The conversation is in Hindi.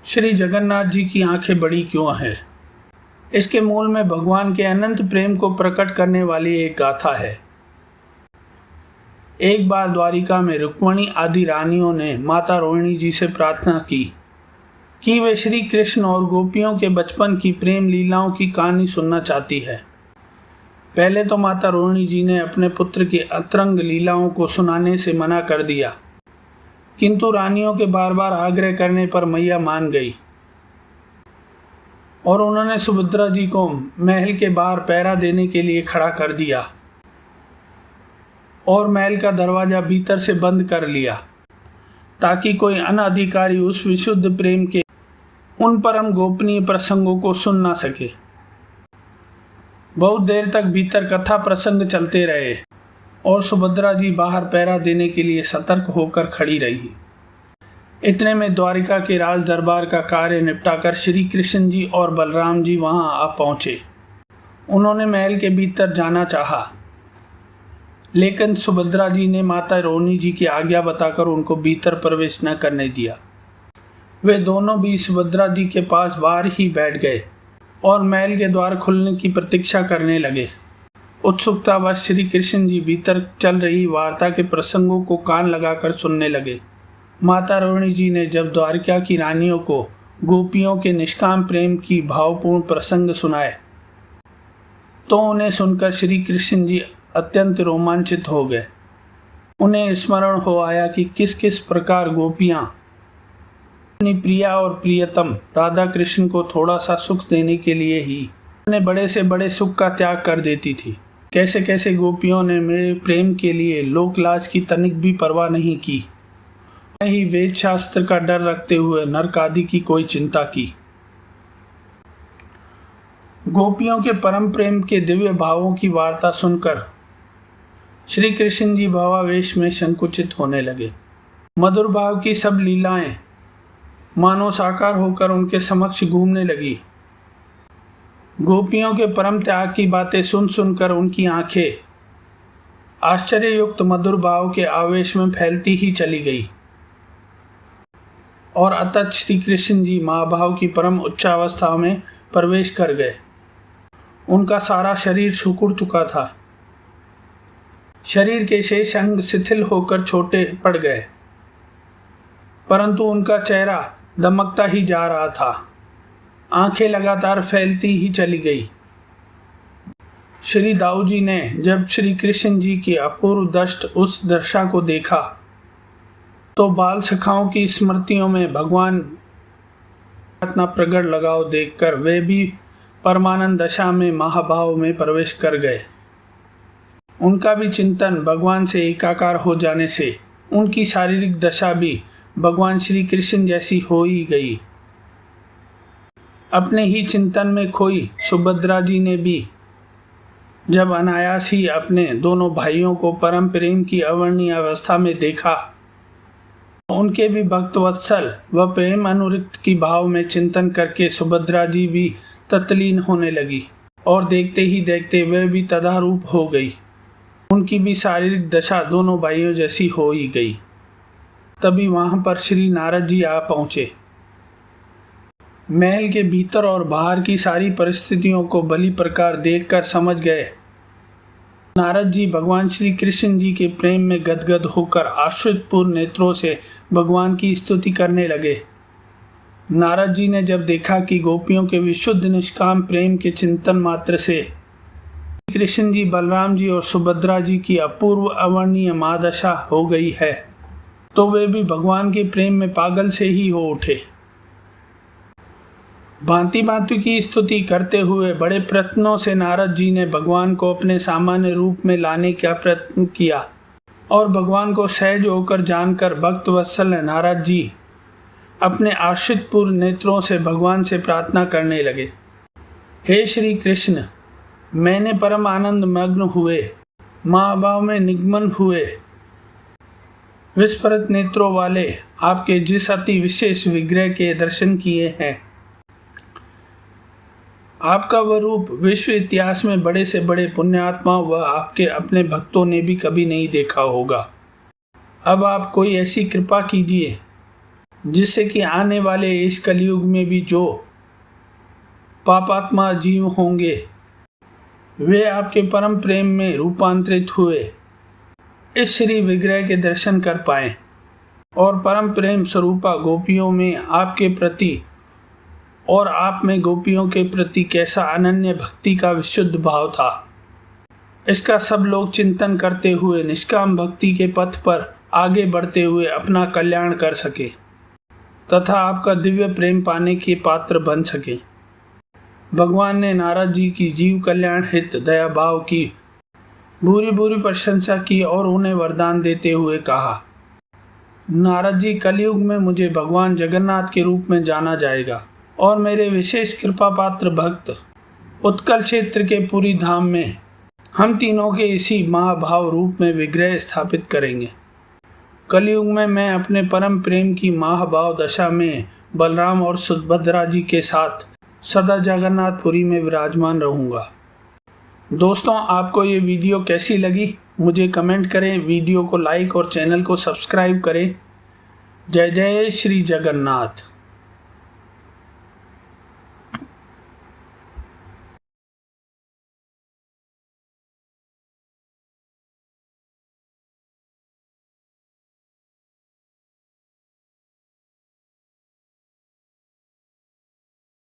श्री जगन्नाथ जी की आंखें बड़ी क्यों हैं? इसके मूल में भगवान के अनंत प्रेम को प्रकट करने वाली एक गाथा है। एक बार द्वारिका में रुक्मिणी आदि रानियों ने माता रोहिणी जी से प्रार्थना की कि वे श्री कृष्ण और गोपियों के बचपन की प्रेम लीलाओं की कहानी सुनना चाहती है। पहले तो माता रोहिणी जी ने अपने पुत्र की अतरंग लीलाओं को सुनाने से मना कर दिया, किंतु रानियों के बार बार आग्रह करने पर मैया मान गई और उन्होंने सुभद्रा जी को महल के बाहर पहरा देने के लिए खड़ा कर दिया और महल का दरवाजा भीतर से बंद कर लिया ताकि कोई अनधिकारी उस विशुद्ध प्रेम के उन परम गोपनीय प्रसंगों को सुन ना सके। बहुत देर तक भीतर कथा प्रसंग चलते रहे और सुभद्रा जी बाहर पहरा देने के लिए सतर्क होकर खड़ी रही। इतने में द्वारिका के राज दरबार का कार्य निपटाकर श्री कृष्ण जी और बलराम जी वहां आ पहुंचे। उन्होंने महल के भीतर जाना चाहा, लेकिन सुभद्रा जी ने माता रोहिणी जी की आज्ञा बताकर उनको भीतर प्रवेश न करने दिया। वे दोनों भी सुभद्रा जी के पास बाहर ही बैठ गए और महल के द्वार खुलने की प्रतीक्षा करने लगे। उत्सुकतावश श्री कृष्ण जी भीतर चल रही वार्ता के प्रसंगों को कान लगाकर सुनने लगे। माता रोहिणी जी ने जब द्वारिका की रानियों को गोपियों के निष्काम प्रेम की भावपूर्ण प्रसंग सुनाए तो उन्हें सुनकर श्री कृष्ण जी अत्यंत रोमांचित हो गए। उन्हें स्मरण हो आया कि किस किस प्रकार गोपियां अपनी प्रिया और प्रियतम राधा कृष्ण को थोड़ा सा सुख देने के लिए ही उन्हें बड़े से बड़े सुख का त्याग कर देती थी। कैसे कैसे गोपियों ने मेरे प्रेम के लिए लोकलाज की तनिक भी परवाह नहीं की, न ही वेद शास्त्र का डर रखते हुए नरक आदि की कोई चिंता की। गोपियों के परम प्रेम के दिव्य भावों की वार्ता सुनकर श्री कृष्ण जी भावावेश में संकुचित होने लगे। मधुर भाव की सब लीलाएं मानो साकार होकर उनके समक्ष घूमने लगी। गोपियों के परम त्याग की बातें सुन सुनकर उनकी आंखें आश्चर्ययुक्त मधुर भाव के आवेश में फैलती ही चली गई और अतः श्री कृष्ण जी महाभाव की परम उच्चावस्था में प्रवेश कर गए। उनका सारा शरीर सिकुड़ चुका था। शरीर के शेष अंग शिथिल होकर छोटे पड़ गए, परंतु उनका चेहरा दमकता ही जा रहा था। आंखें लगातार फैलती ही चली गई। श्री दाऊ जी ने जब श्री कृष्ण जी की अपूर्व दष्ट उस दशा को देखा तो बाल सखाओं की स्मृतियों में भगवान अपना प्रगट लगाव देखकर वे भी परमानंद दशा में महाभाव में प्रवेश कर गए। उनका भी चिंतन भगवान से एकाकार हो जाने से उनकी शारीरिक दशा भी भगवान श्री कृष्ण जैसी हो ही गई। अपने ही चिंतन में खोई सुभद्रा जी ने भी जब अनायास ही अपने दोनों भाइयों को परम प्रेम की अवर्णीय अवस्था में देखा, उनके भी भक्त वत्सल व प्रेम अनुरक्त की भाव में चिंतन करके सुभद्रा जी भी तत्लीन होने लगी और देखते ही देखते वह भी तदारूप हो गई। उनकी भी शारीरिक दशा दोनों भाइयों जैसी हो ही गई। तभी वहां पर श्री नारद जी आ पहुंचे। महल के भीतर और बाहर की सारी परिस्थितियों को भली प्रकार देखकर समझ गए। नारद जी भगवान श्री कृष्ण जी के प्रेम में गदगद होकर आश्रितपूर्ण नेत्रों से भगवान की स्तुति करने लगे। नारद जी ने जब देखा कि गोपियों के विशुद्ध निष्काम प्रेम के चिंतन मात्र से कृष्ण जी, बलराम जी और सुभद्रा जी की अपूर्व अवर्णीय महादशा हो गई है, तो वे भी भगवान के प्रेम में पागल से ही हो उठे। भांति भांति की स्तुति करते हुए बड़े प्रयत्नों से नारद जी ने भगवान को अपने सामान्य रूप में लाने का प्रयत्न किया और भगवान को सहज होकर जानकर भक्त वत्सल नारद जी अपने आश्रित पूर्ण नेत्रों से भगवान से प्रार्थना करने लगे। हे श्री कृष्ण, मैंने परम आनंद मग्न हुए महाभाव में निगमन हुए विस्फुरित नेत्रों वाले आपके जिस अति विशेष विग्रह के दर्शन किए हैं, आपका वह रूप विश्व इतिहास में बड़े से बड़े पुण्यात्माओं व आपके अपने भक्तों ने भी कभी नहीं देखा होगा। अब आप कोई ऐसी कृपा कीजिए जिससे कि आने वाले इस कलयुग में भी जो पापात्मा जीव होंगे वे आपके परम प्रेम में रूपांतरित हुए इस श्री विग्रह के दर्शन कर पाएं और परम प्रेम स्वरूपा गोपियों में आपके प्रति और आप में गोपियों के प्रति कैसा अनन्य भक्ति का विशुद्ध भाव था, इसका सब लोग चिंतन करते हुए निष्काम भक्ति के पथ पर आगे बढ़ते हुए अपना कल्याण कर सके तथा आपका दिव्य प्रेम पाने के पात्र बन सके। भगवान ने नारद जी की जीव कल्याण हित दया भाव की बुरी बुरी प्रशंसा की और उन्हें वरदान देते हुए कहा, नारद जी, कलयुग में मुझे भगवान जगन्नाथ के रूप में जाना जाएगा और मेरे विशेष कृपा पात्र भक्त उत्कल क्षेत्र के पुरी धाम में हम तीनों के इसी महाभाव रूप में विग्रह स्थापित करेंगे। कलयुग में मैं अपने परम प्रेम की महाभाव दशा में बलराम और सुभद्रा जी के साथ सदा जगन्नाथपुरी में विराजमान रहूँगा। दोस्तों, आपको ये वीडियो कैसी लगी मुझे कमेंट करें, वीडियो को लाइक और चैनल को सब्सक्राइब करें। जय जय श्री जगन्नाथ।